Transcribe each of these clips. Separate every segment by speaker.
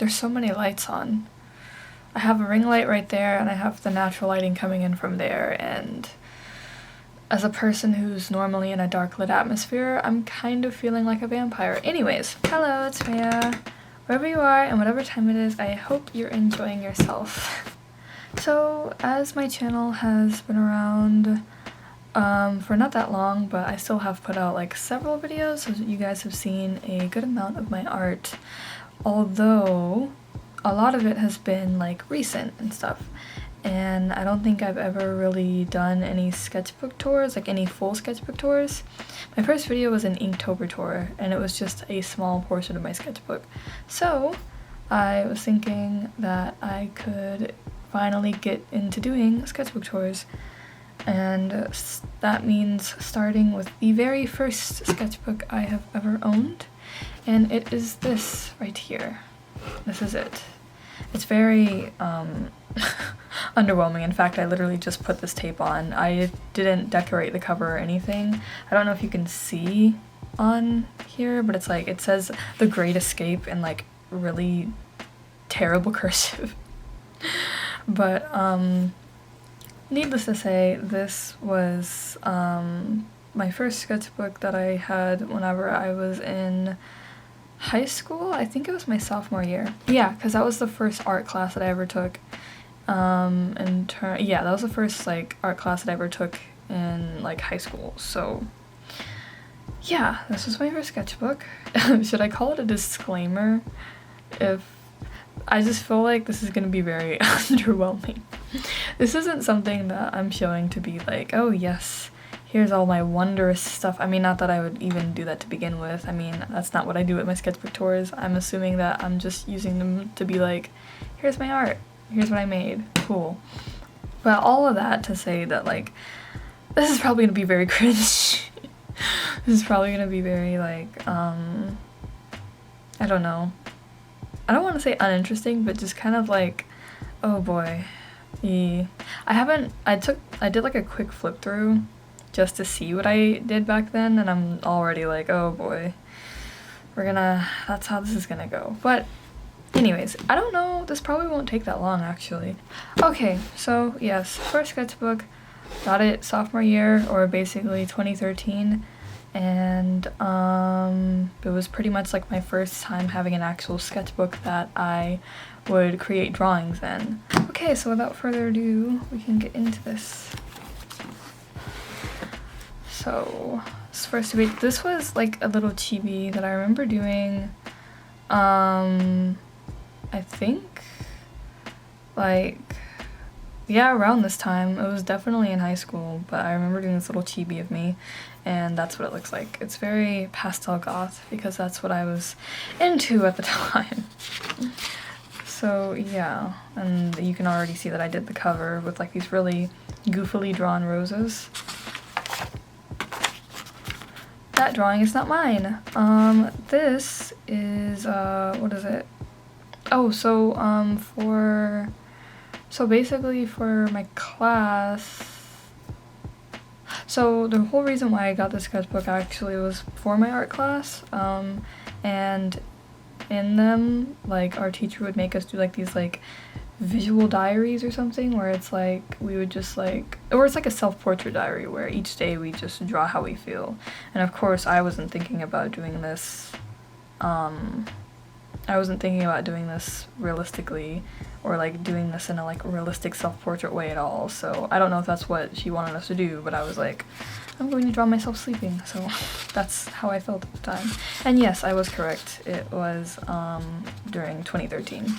Speaker 1: there's so many lights on. I have a ring light right there, and I have the natural lighting coming in from there, and as a person who's normally in a dark lit atmosphere, I'm kind of feeling like a vampire. Anyways, hello, it's Maya. Wherever you are and whatever time it is, I hope you're enjoying yourself. So, as my channel has been around for not that long, but I still have put out like several videos, so you guys have seen a good amount of my art, although a lot of it has been like recent and stuff. And I don't think I've ever really done any sketchbook tours, like any full sketchbook tours. My first video was an Inktober tour, and it was just a small portion of my sketchbook. So I was thinking that I could finally get into doing sketchbook tours. And that means starting with the very first sketchbook I have ever owned. And it is this right here. This is it. It's very underwhelming. In fact, I literally just put this tape on. I didn't decorate the cover or anything. I don't know if you can see on here, but it's like, it says The Great Escape in like really terrible cursive. But needless to say, this was my first sketchbook that I had whenever I was in high school. I think it was my sophomore year. Yeah, because that was the first art class that I ever took. Yeah, that was the first like art class that I ever took in like high school. So yeah, this was my first sketchbook. Should I call it a disclaimer? I just feel like this is gonna be very underwhelming. This isn't something that I'm showing to be like, oh yes, here's all my wondrous stuff. I mean, not that I would even do that to begin with. I mean, that's not what I do at my sketchbook tours. I'm assuming that I'm just using them to be like, here's my art, here's what I made, cool. But all of that to say that like, this is probably gonna be very cringe. This is probably gonna be very like, I don't know. I don't want to say uninteresting, but just kind of like, oh boy. I did like a quick flip through just to see what I did back then, and I'm already like, oh boy, that's how this is gonna go. But anyways, I don't know, this probably won't take that long actually. Okay, so yes, first sketchbook, got it sophomore year, or basically 2013, and it was pretty much like my first time having an actual sketchbook that I would create drawings in. Okay, so without further ado, we can get into this. So this was like a little chibi that I remember doing, I think like, yeah, around this time. It was definitely in high school, but I remember doing this little chibi of me, and that's what it looks like. It's very pastel goth because that's what I was into at the time. So yeah, and you can already see that I did the cover with like these really goofily drawn roses. That drawing is not mine. This is, what is it? Oh, so basically for my class, so the whole reason why I got this sketchbook actually was for my art class, and in them, like, our teacher would make us do like these like visual diaries or something, where it's like we would just like, or it's like a self-portrait diary where each day we just draw how we feel. And of course I wasn't thinking about doing this realistically, or like doing this in a like realistic self-portrait way at all. So I don't know if that's what she wanted us to do, but I was like, I'm going to draw myself sleeping. So that's how I felt at the time. And yes, I was correct. It was during 2013.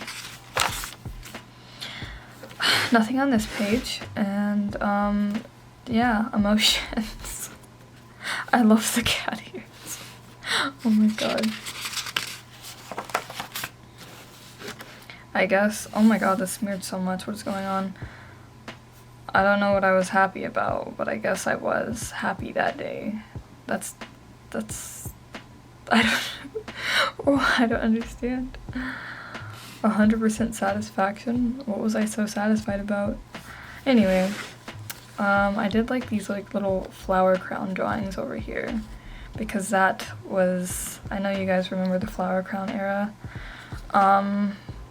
Speaker 1: Nothing on this page, and yeah, emotions. I love the cat ears. Oh my god. I guess, oh my god, this smeared so much. What is going on? I don't know what I was happy about, but I guess I was happy that day. I don't understand. 100% satisfaction? What was I so satisfied about? Anyway, I did like these like little flower crown drawings over here, because that was, I know you guys remember the flower crown era.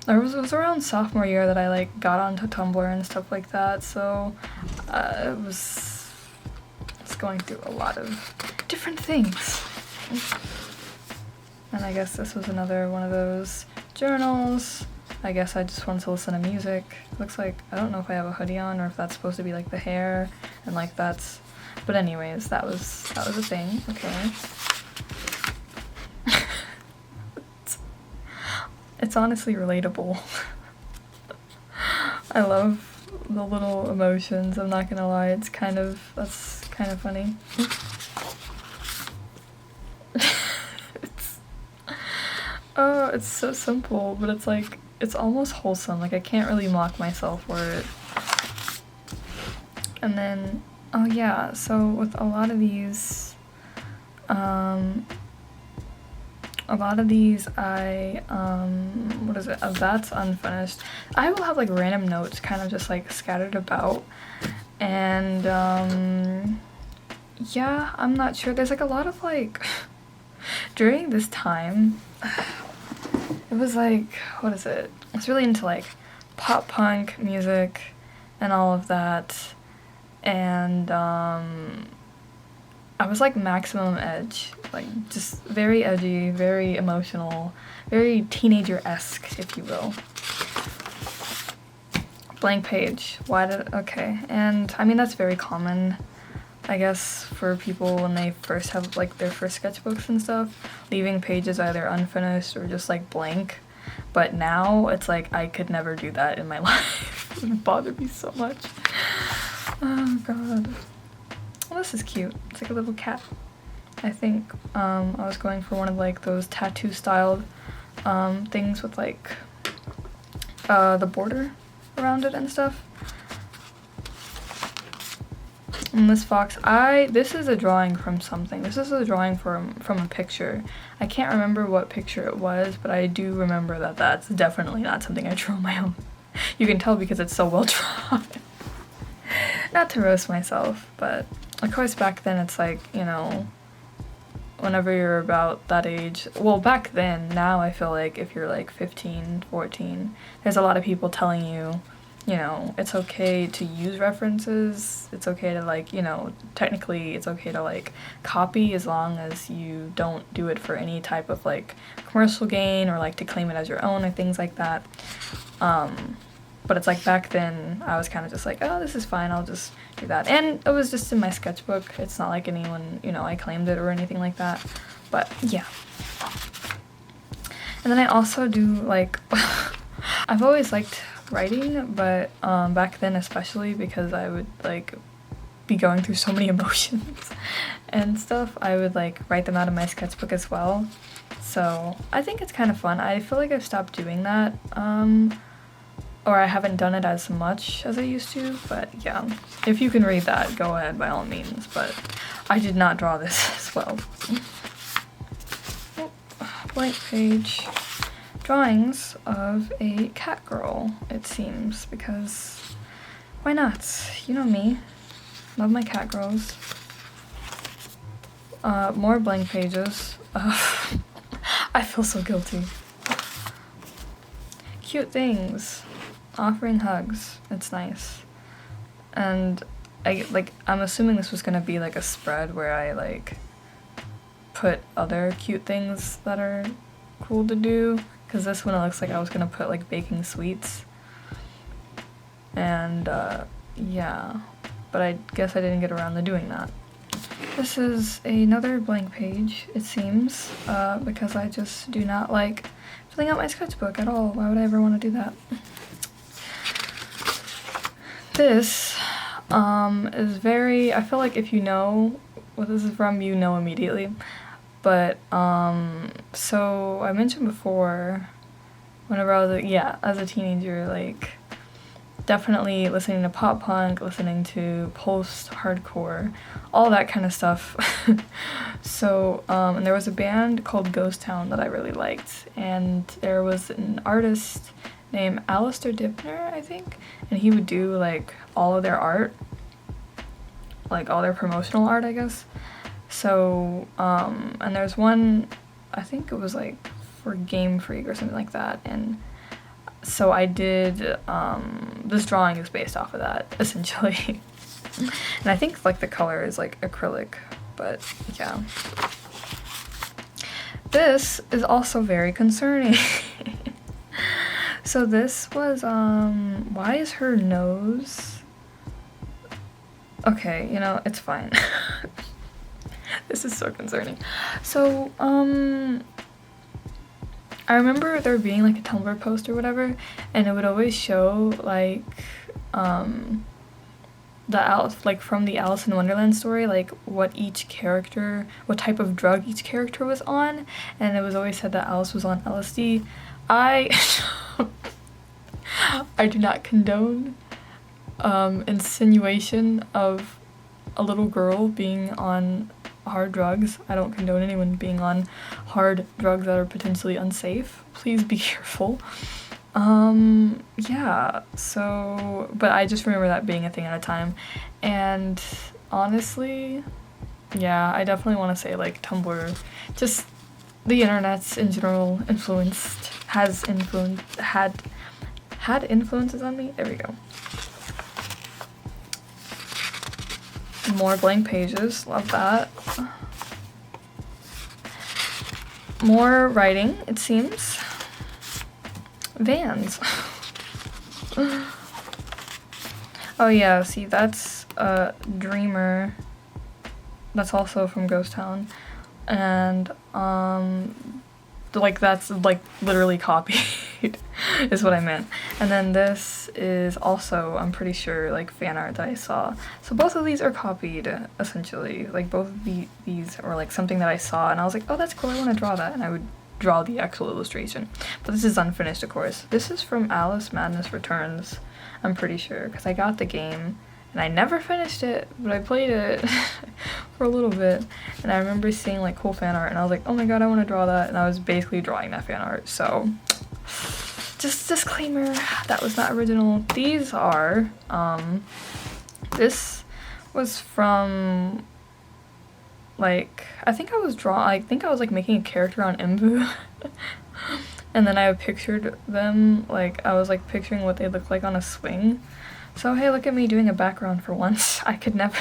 Speaker 1: it was around sophomore year that I like got onto Tumblr and stuff like that, so it's going through a lot of different things. And I guess this was another one of those journals. I guess I just wanted to listen to music. Looks like, I don't know if I have a hoodie on or if that's supposed to be like the hair and like that's, but anyways, that was a thing. Okay. It's honestly relatable. I love the little emotions, I'm not gonna lie, that's kind of funny. It's so simple, but it's like, it's almost wholesome, like I can't really mock myself for it. And then, oh yeah, so with a lot of these I, what is it? That's unfinished. I will have like random notes kind of just like scattered about. And, yeah, I'm not sure. There's like a lot of like, during this time, it was like, what is it? I was really into like pop punk music and all of that. And, I was like maximum edge, like just very edgy, very emotional, very teenager-esque, if you will. Blank page, okay, and I mean that's very common, I guess, for people when they first have like their first sketchbooks and stuff, leaving pages either unfinished or just like blank, but now it's like I could never do that in my life. It would bother me so much. Oh god. Well, this is cute. It's like a little cat. I think I was going for one of like those tattoo styled things with like the border around it and stuff. And this fox, this is a drawing from something. This is a drawing from a picture. I can't remember what picture it was, but I do remember that that's definitely not something I drew on my own. You can tell because it's so well drawn. Not to roast myself, but of course back then it's like, you know, whenever you're about that age, well back then, now I feel like if you're like 15, 14, there's a lot of people telling you, you know, it's okay to use references, it's okay to like, you know, technically it's okay to like copy as long as you don't do it for any type of like commercial gain or like to claim it as your own or things like that. But it's like back then I was kind of just like, oh, this is fine, I'll just do that. And it was just in my sketchbook. It's not like anyone, you know, I claimed it or anything like that. But yeah. And then I also do like, I've always liked writing, but back then especially because I would like be going through so many emotions and stuff, I would like write them out in my sketchbook as well. So I think it's kind of fun. I feel like I've stopped doing that. Or I haven't done it as much as I used to, but yeah. If you can read that, go ahead by all means, but I did not draw this as well. Oh, blank page. Drawings of a cat girl, it seems, because why not? You know me. Love my cat girls. More blank pages. I feel so guilty. Cute things. Offering hugs. It's nice. And I'm assuming this was gonna be like a spread where I like put other cute things that are cool to do, because this one it looks like I was gonna put like baking sweets. And yeah, but I guess I didn't get around to doing that. This is another blank page, it seems, because I just do not like filling out my sketchbook at all. Why would I ever want to do that? This is very, I feel like if you know what this is from, you know immediately. But, so I mentioned before, whenever I was, as a teenager, like, definitely listening to pop punk, listening to post-hardcore, all that kind of stuff. So, and there was a band called Ghost Town that I really liked, and there was an artist named Alistair Dibner, I think, and he would do like all of their art, like all their promotional art, I guess. So, and there's one, I think it was like for Game Freak or something like that, and so I did, this drawing is based off of that, essentially. And I think like the color is like acrylic, but yeah. This is also very concerning. So this was, why is her nose? Okay, you know, it's fine. This is so concerning. So, I remember there being like a Tumblr post or whatever, and it would always show like, from the Alice in Wonderland story, like what type of drug each character was on, and it was always said that Alice was on LSD. I do not condone insinuation of a little girl being on hard drugs. I don't condone anyone being on hard drugs that are potentially unsafe. Please be careful. Yeah, so, but I just remember that being a thing at a time, and honestly, yeah, I definitely want to say, like, Tumblr, just the internet's in general had influences on me. There we go. More blank pages, love that. More writing, it seems. Vans. Oh yeah, see, that's Dreamer. That's also from Ghost Town. And like that's like literally copied is what I meant. And then this is also, I'm pretty sure, like fan art that I saw. So both of these are copied, essentially. Like both of these are like something that I saw and I was like, oh, that's cool, I want to draw that, and I would draw the actual illustration. But this is unfinished, of course. This is from Alice Madness Returns, I'm pretty sure, because I got the game and I never finished it, but I played it for a little bit, and I remember seeing like cool fan art and I was like, oh my god, I want to draw that, and I was basically drawing that fan art. So just disclaimer, that was not original. These are this was from, like, I think I was like making a character on Imbu. And then I pictured them, like I was like picturing what they look like on a swing. So hey, look at me doing a background for once. I could never.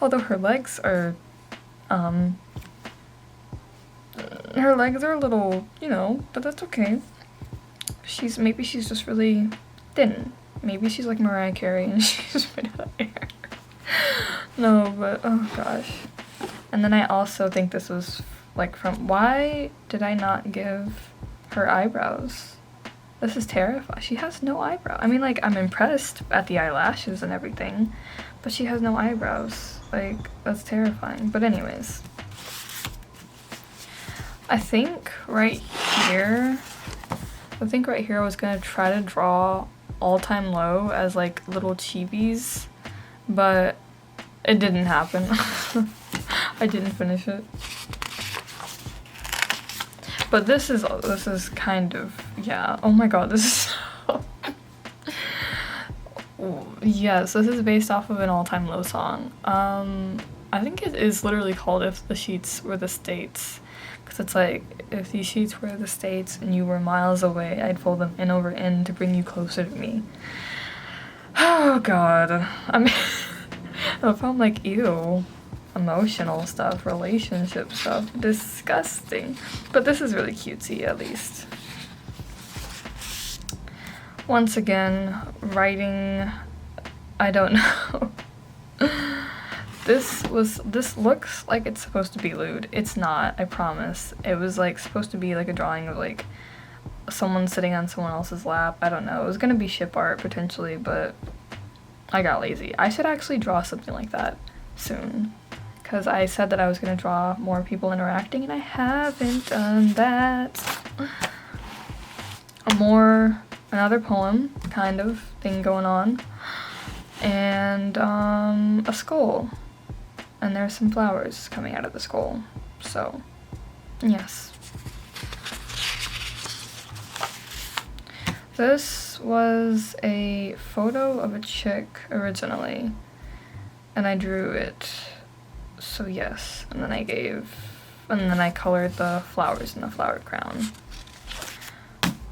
Speaker 1: Although her legs are a little, you know, but that's okay. Maybe she's just really thin. Maybe she's like Mariah Carey and she's made out of air. No, but oh gosh. And then I also think this was like from, why did I not give her eyebrows? This is terrifying. She has no eyebrow. I mean, like, I'm impressed at the eyelashes and everything, but she has no eyebrows. Like, that's terrifying. But anyways, I think right here I was gonna try to draw All Time Low as like little chibis, but it didn't happen. I didn't finish it. But this is kind of, yeah, oh my god, this is so yes, this is based off of an All Time Low song. I think it is literally called If the Sheets Were the States, because it's like, if these sheets were the states and you were miles away, I'd fold them in over in to bring you closer to me. Oh god, I mean, if I'm like, ew, emotional stuff, relationship stuff, disgusting. But this is really cutesy, at least. Once again, writing, I don't know. This looks like it's supposed to be lewd. It's not, I promise. It was like supposed to be like a drawing of like someone sitting on someone else's lap. I don't know. It was gonna be ship art potentially, but I got lazy. I should actually draw something like that soon, because I said that I was gonna draw more people interacting and I haven't done that. Another poem kind of thing going on, and a skull, and there's some flowers coming out of the skull. So yes, this was a photo of a chick originally, and I drew it. So yes, and then I colored the flowers in the flower crown.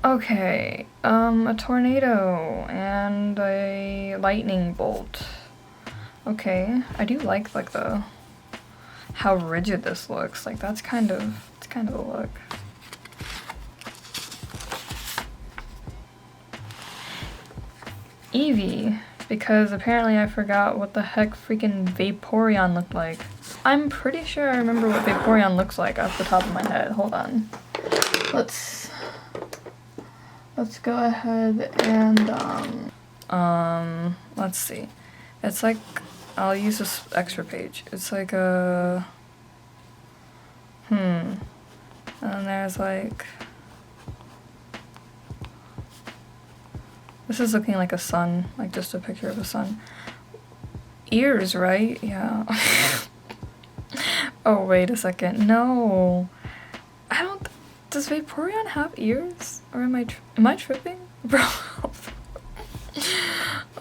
Speaker 1: Okay, a tornado and a lightning bolt. Okay, I do like the how rigid this looks. Like it's kind of a look. Eevee, because apparently I forgot what the heck freaking Vaporeon looked like. I'm pretty sure I remember what Vaporeon looks like off the top of my head. Hold on. Let's go ahead and let's see. It's like, I'll use this extra page. It's like a and there's like, this is looking like a sun, like just a picture of a sun. Ears, right? Yeah. Oh, wait a second. No. I don't... Does Vaporeon have ears? Or am I tripping? Bro.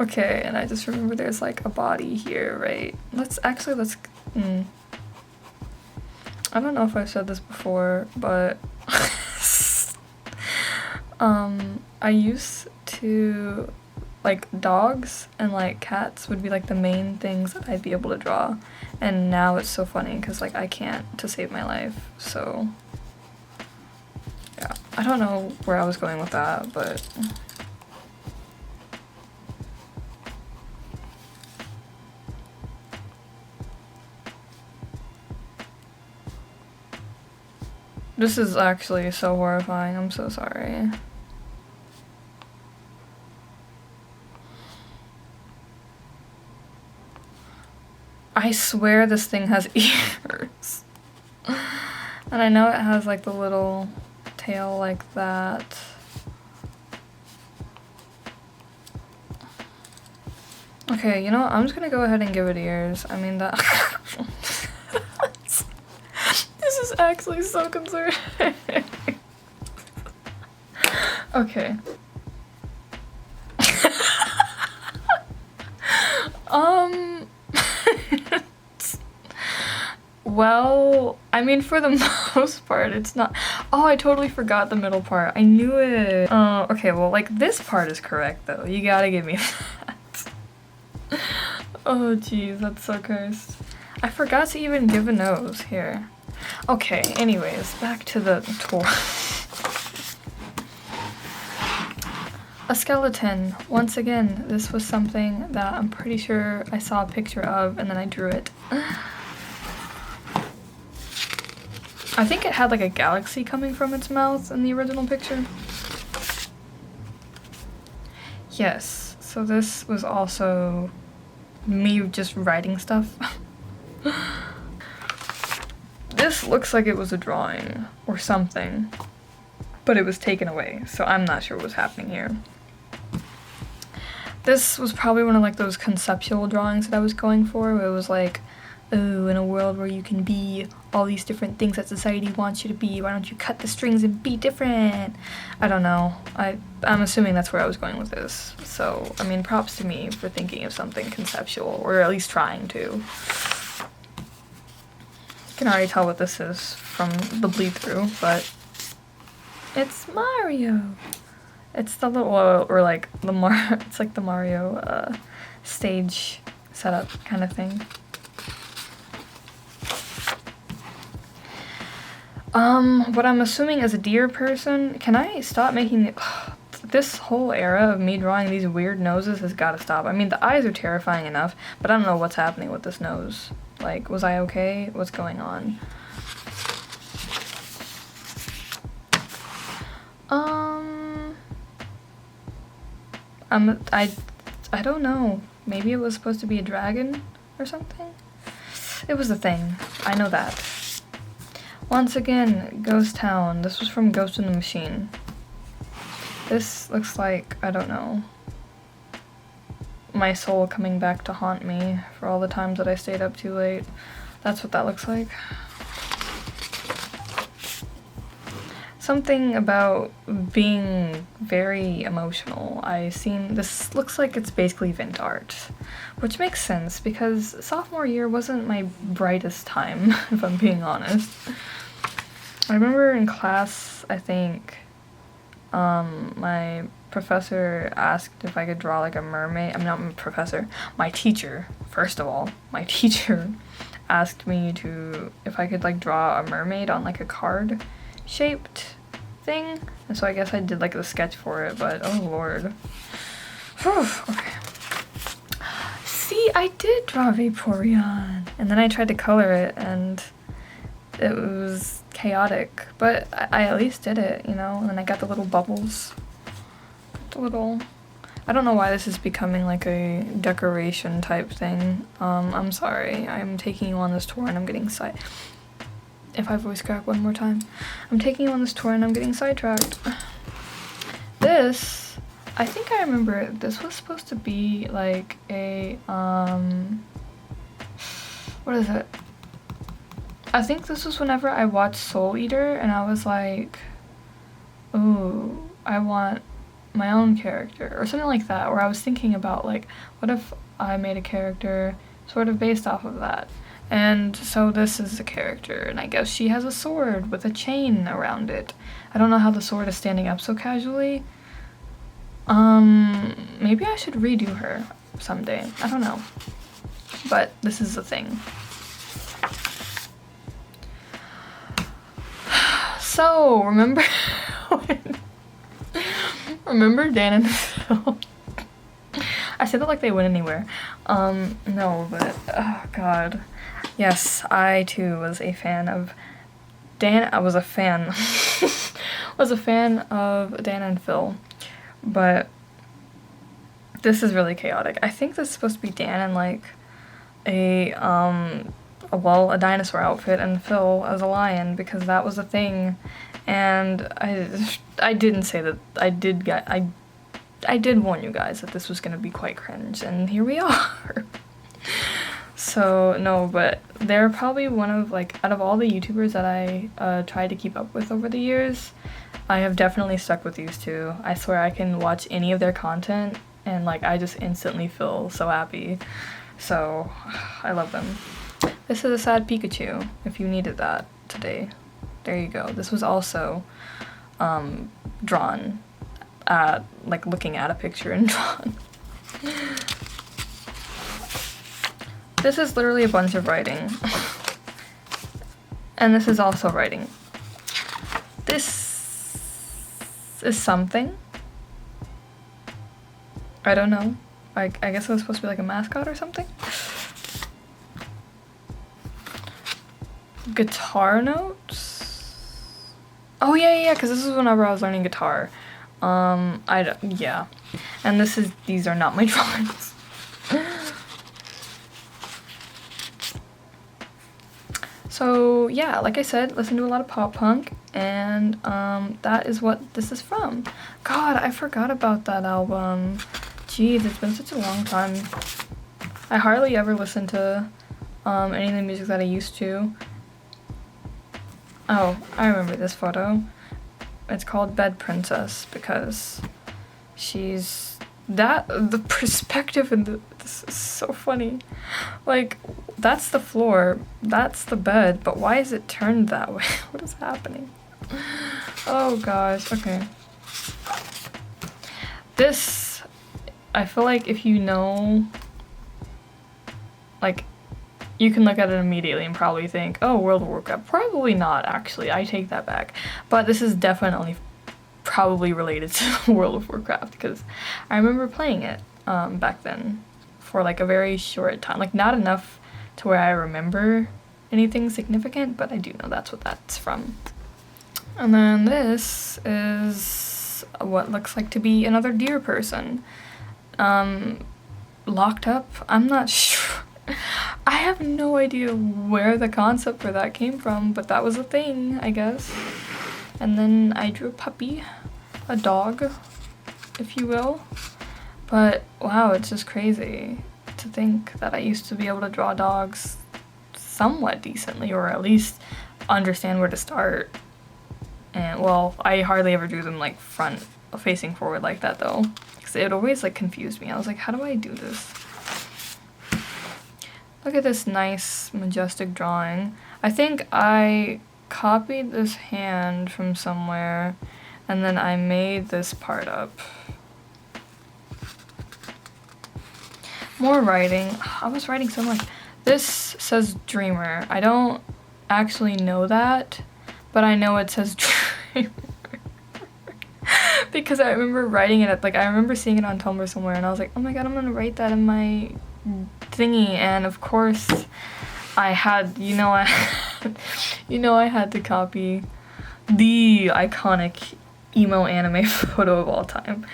Speaker 1: Okay, and I just remember there's like a body here, right? Let's... I don't know if I've said this before, but... I used to... Like, dogs and, like, cats would be, like, the main things that I'd be able to draw. And now it's so funny, because, like, I can't to save my life, so... Yeah, I don't know where I was going with that, but... This is actually so horrifying, I'm so sorry. I swear this thing has ears. And I know it has like the little tail like that. Okay, you know what? I'm just gonna go ahead and give it ears. I mean that... This is actually so concerning. Okay. Well, I mean, for the most part, it's not... Oh, I totally forgot the middle part. I knew it. Okay, well, like, this part is correct, though. You gotta give me that. Oh, jeez, that's so cursed. I forgot to even give a nose. Here. Okay, anyways, back to the tour. A skeleton. Once again, this was something that I'm pretty sure I saw a picture of, and then I drew it. I think it had like a galaxy coming from its mouth in the original picture. Yes, so this was also me just writing stuff. This looks like it was a drawing or something, but it was taken away, so I'm not sure what's happening here. This was probably one of like those conceptual drawings that I was going for, where it was like, oh, in a world where you can be all these different things that society wants you to be, why don't you cut the strings and be different? I don't know. I'm assuming that's where I was going with this. So, I mean, props to me for thinking of something conceptual, or at least trying to. You can already tell what this is from the bleed through, but it's Mario. It's the little, or like the it's like the Mario stage setup kind of thing. What I'm assuming is a deer person. Can I stop making this whole era of me drawing these weird noses has got to stop. I mean, the eyes are terrifying enough, but I don't know what's happening with this nose. Like, was I okay? What's going on? I don't know. Maybe it was supposed to be a dragon or something? It was a thing. I know that. Once again, Ghost Town. This was from Ghost in the Machine. This looks like, I don't know, my soul coming back to haunt me for all the times that I stayed up too late. That's what that looks like. Something about being very emotional. This looks like it's basically Vint art, which makes sense because sophomore year wasn't my brightest time, if I'm being honest. I remember in class, I think, my professor asked if I could draw like a mermaid. I'm not my professor. My teacher, first of all, my teacher asked me if I could like draw a mermaid on like a card shaped thing. And so I guess I did like the sketch for it, but oh lord. Whew, okay. See, I did draw Vaporeon. And then I tried to color it and it was chaotic, but I at least did it, you know? And then I got the little bubbles. I don't know why this is becoming like a decoration type thing. I'm sorry. I'm taking you on this tour and I'm getting if I voice crack one more time. I'm taking you on this tour and I'm getting sidetracked. This, I think I remember this was supposed to be like a, what is it? I think this was whenever I watched Soul Eater and I was like, ooh, I want my own character or something like that, where I was thinking about like, what if I made a character sort of based off of that? And so this is the character, and I guess she has a sword with a chain around it. I don't know how the sword is standing up so casually. Maybe I should redo her someday. I don't know. But this is the thing. So, remember remember Dan and Phil? I said that like they went anywhere. No, but, oh god. Yes, I too was a fan of Dan. I was a fan. was a fan of Dan and Phil. But this is really chaotic. I think this is supposed to be Dan in like a dinosaur outfit and Phil as a lion because that was a thing. And I didn't say that. I did warn you guys that this was gonna be quite cringe, and here we are. So no, but they're probably one of like, out of all the YouTubers that I tried to keep up with over the years, I have definitely stuck with these two. I swear I can watch any of their content and like I just instantly feel so happy. So I love them. This is a sad Pikachu, if you needed that today. There you go. This was also drawn, like looking at a picture and drawn. This is literally a bunch of writing. And this is also writing. This is something. I don't know. I guess it was supposed to be like a mascot or something. Guitar notes? Oh yeah, because this is whenever I was learning guitar. Yeah. And these are not my drawings. So yeah, like I said, listen to a lot of pop punk, and that is what this is from. God, I forgot about that album. Jeez, it's been such a long time. I hardly ever listen to any of the music that I used to. Oh, I remember this photo. It's called Bed Princess because the perspective in this is so funny. Like, that's the floor, that's the bed, but why is it turned that way? What is happening? Oh gosh, okay. This, I feel like if you know, like, you can look at it immediately and probably think, oh, World of Warcraft. Probably not, actually. I take that back. But this is definitely probably related to World of Warcraft because I remember playing it back then for like a very short time. Like, not enough to where I remember anything significant, but I do know that's what that's from. And then this is what looks like to be another deer person. Locked up? I'm not sure. I have no idea where the concept for that came from, but that was a thing, I guess. And then I drew a puppy, a dog, if you will. But wow, it's just crazy to think that I used to be able to draw dogs somewhat decently, or at least understand where to start. And well, I hardly ever drew them like front facing forward like that though, because it always like confused me. I was like, how do I do this? Look at this nice, majestic drawing. I think I copied this hand from somewhere, And then I made this part up. More writing. I was writing so much. This says dreamer. I don't actually know that, but I know it says dreamer. Because I remember writing it, like I remember seeing it on Tumblr somewhere and I was like, oh my god, I'm gonna write that in my thingy. And of course I had, I had to copy the iconic emo anime photo of all time.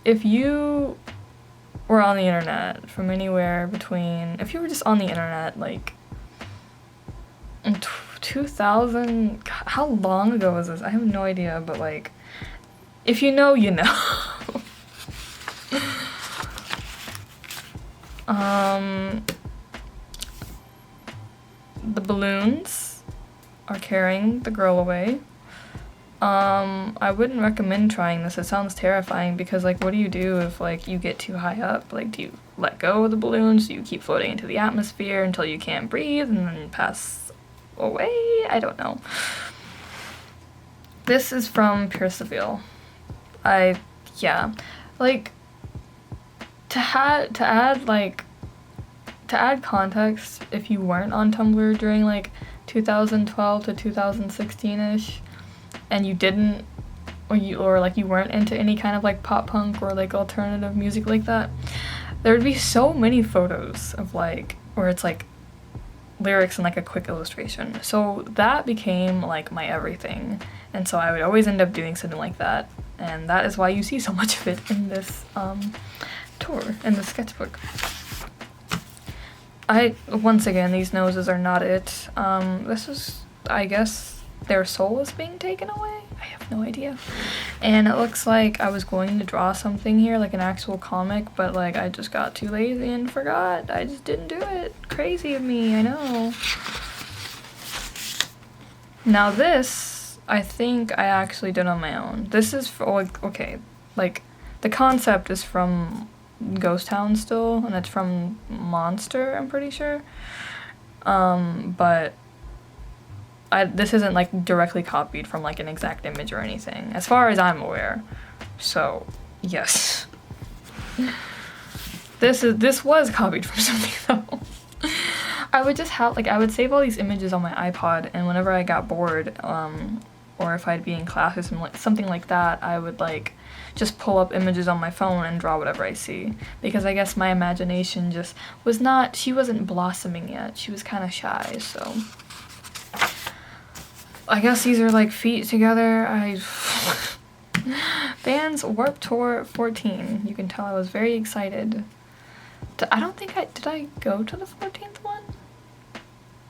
Speaker 1: If you were on the internet from anywhere between, if you were just on the internet like in 2000, how long ago was this? I have no idea, but like, if you know, you know. The balloons are carrying the girl away. I wouldn't recommend trying this. It sounds terrifying because like what do you do if like you get too high up? Like do you let go of the balloons? Do you keep floating into the atmosphere until you can't breathe and then pass away? I don't know. This is from Pure Seville. Like to add context, if you weren't on Tumblr during like 2012 to 2016ish and you didn't or you weren't into any kind of like pop punk or like alternative music like that, there would be so many photos of like where it's like lyrics and like a quick illustration. So that became like my everything, and so I would always end up doing something like that, and that is why you see so much of it in this tour, in the sketchbook. Once again, these noses are not it. This is, I guess, their soul is being taken away? I have no idea. And it looks like I was going to draw something here, like an actual comic, but like I just got too lazy and forgot. I just didn't do it. Crazy of me, I know. Now this, I think I actually did on my own. This is for, like, okay, like, the concept is from Ghost Town still, and it's from Monster, I'm pretty sure. But this isn't like directly copied from like an exact image or anything, as far as I'm aware. So, yes. This was copied from something though. I would just have, like, I would save all these images on my iPod, and whenever I got bored, or if I'd be in class or something like that, I would like just pull up images on my phone and draw whatever I see, because I guess my imagination just she wasn't blossoming yet. She was kind of shy, so I guess these are like feet together. Band's Warped Tour 14. You can tell I was very excited. Did I go to the 14th one?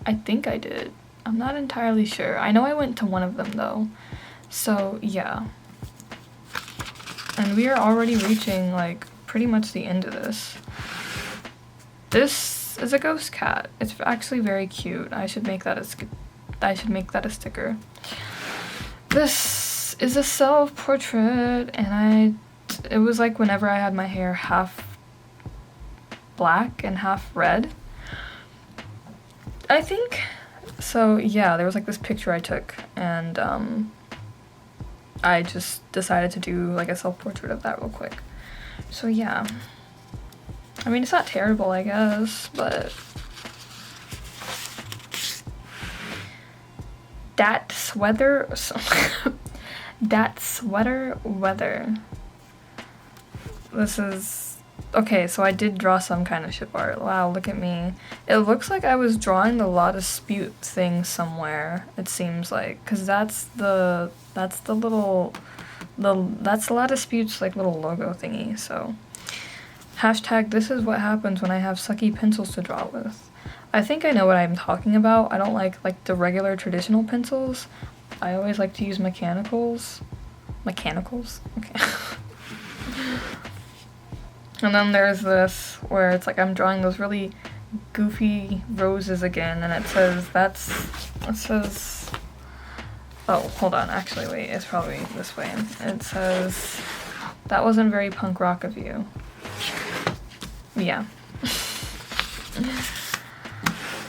Speaker 1: I think I did. I'm not entirely sure. I know I went to one of them though. So yeah. And we are already reaching like pretty much the end of this. This is a ghost cat. It's actually very cute. I should make that a sticker. This is a self-portrait, and it was like whenever I had my hair half black and half red, I think. So yeah, there was like this picture I took, and I just decided to do like a self-portrait of that real quick. So yeah, I mean, it's not terrible, I guess, but that sweater weather. This is okay, so I did draw some kind of ship art. Wow, look at me. It looks like I was drawing the Lot of Spute thing somewhere, it seems like, because that's the Lot of Spute's like little logo thingy. So hashtag this is what happens when I have sucky pencils to draw with. I think I know what I'm talking about. I don't like the regular traditional pencils. I always like to use mechanicals. Okay. And then there's this where it's like I'm drawing those really goofy roses again, and it says oh, hold on, actually wait, it's probably this way. It says, that wasn't very punk rock of you. Yeah.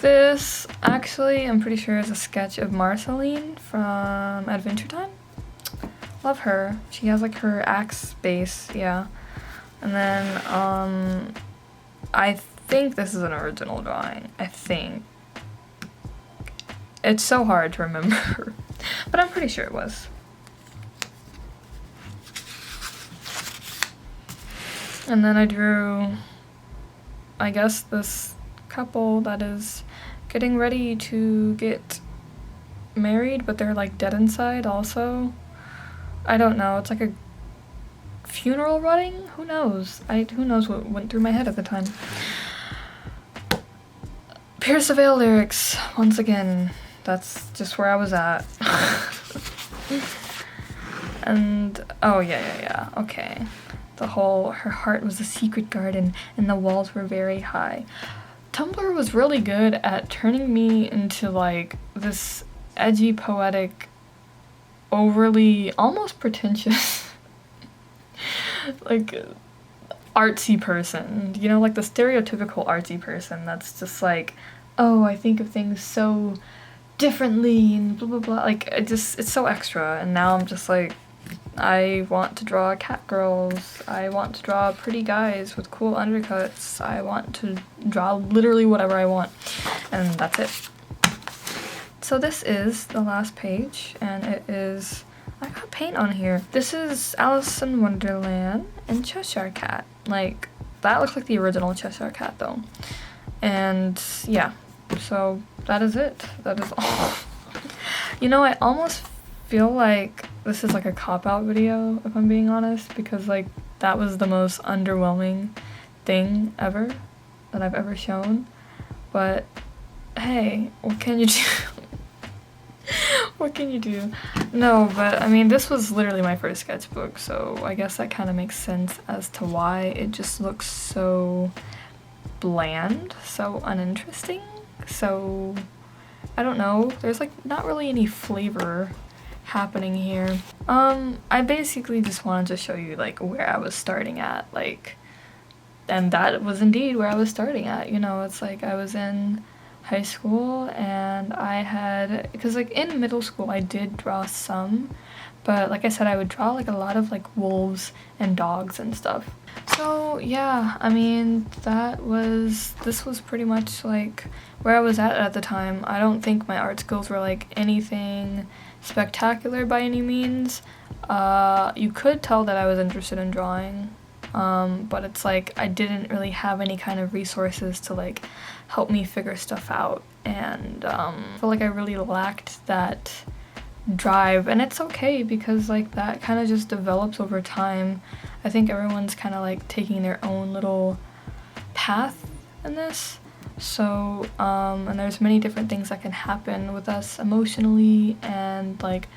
Speaker 1: This actually, I'm pretty sure, is a sketch of Marceline from Adventure Time. Love her. She has like her axe base, yeah. And then I think this is an original drawing. I think. It's so hard to remember, but I'm pretty sure it was. And then I drew, I guess, this couple that is getting ready to get married, but they're like dead inside also. I don't know, it's like a funeral wedding? Who knows? Who knows what went through my head at the time. Pierce the Veil lyrics, once again. That's just where I was at. And, oh yeah, okay. The whole, her heart was a secret garden and the walls were very high. Tumblr was really good at turning me into like this edgy, poetic, overly, almost pretentious, like artsy person. You know, like the stereotypical artsy person that's just like, oh, I think of things so differently and blah blah blah. Like it's so extra. And now I'm just like, I want to draw cat girls. I want to draw pretty guys with cool undercuts. I want to draw literally whatever I want. And that's it. So this is the last page, and it is, I got paint on here. This is Alice in Wonderland and Cheshire Cat. Like, that looks like the original Cheshire Cat though. And yeah, so that is it. That is all. You know, I almost feel like this is like a cop-out video, if I'm being honest, because like that was the most underwhelming thing ever that I've ever shown. But hey, what can you do? What can you do? No, but I mean, this was literally my first sketchbook, so I guess that kind of makes sense as to why it just looks so bland, so uninteresting, so I don't know, there's like not really any flavor happening here. I basically just wanted to show you like where I was starting at, like, and that was indeed where I was starting at, you know. It's like I was in high school and I had, because like in middle school I did draw some, but like I said, I would draw like a lot of like wolves and dogs and stuff. So yeah, I mean, this was pretty much like where I was at the time. I don't think my art skills were like anything spectacular by any means. You could tell that I was interested in drawing, but it's like I didn't really have any kind of resources to like help me figure stuff out, and I feel like I really lacked that drive, and it's okay because like that kind of just develops over time. I think everyone's kind of like taking their own little path in this, so and there's many different things that can happen with us emotionally and like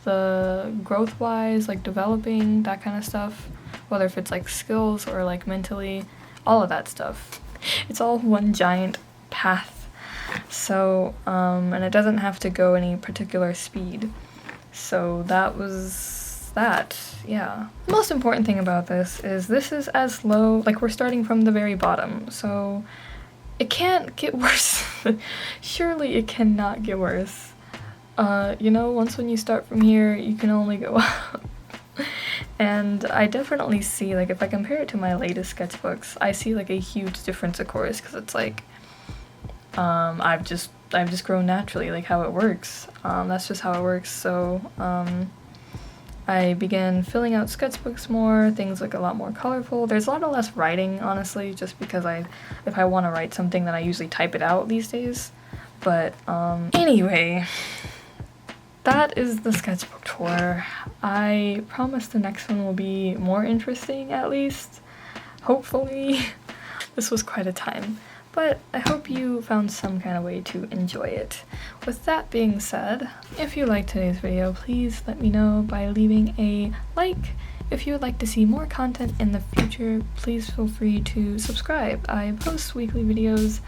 Speaker 1: the growth wise, like developing that kind of stuff, whether if it's like skills or like mentally, all of that stuff. It's all one giant path. So and it doesn't have to go any particular speed. So that was that. Yeah. The most important thing about this is as low, like we're starting from the very bottom, so it can't get worse. Surely it cannot get worse. You know, once when you start from here, you can only go up. And I definitely see, like, if I compare it to my latest sketchbooks, I see like a huge difference, of course, because it's like I've just grown naturally, like how it works. That's just how it works. So I began filling out sketchbooks more, things look a lot more colorful. There's a lot of less writing, honestly, just because if I want to write something, then I usually type it out these days. But anyway, that is the sketchbook tour. I promise the next one will be more interesting, at least. Hopefully. This was quite a time. But I hope you found some kind of way to enjoy it. With that being said, if you liked today's video, please let me know by leaving a like. If you would like to see more content in the future, please feel free to subscribe. I post weekly videos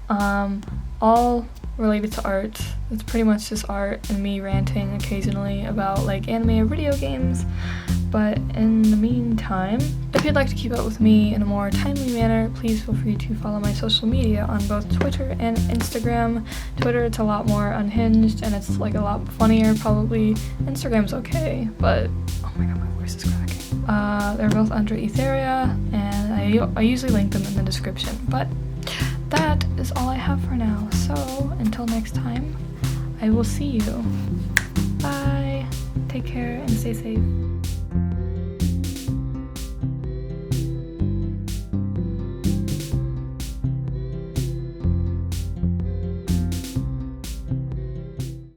Speaker 1: all related to art. It's pretty much just art and me ranting occasionally about like anime or video games. But in the meantime, if you'd like to keep up with me in a more timely manner, please feel free to follow my social media on both Twitter and Instagram. Twitter, it's a lot more unhinged and it's like a lot funnier probably. Instagram's okay, but oh my god, my voice is cracking. They're both under Etheria, and I usually link them in the description. But that is all I have for now. So until next time, I will see you. Bye. Take care and stay safe.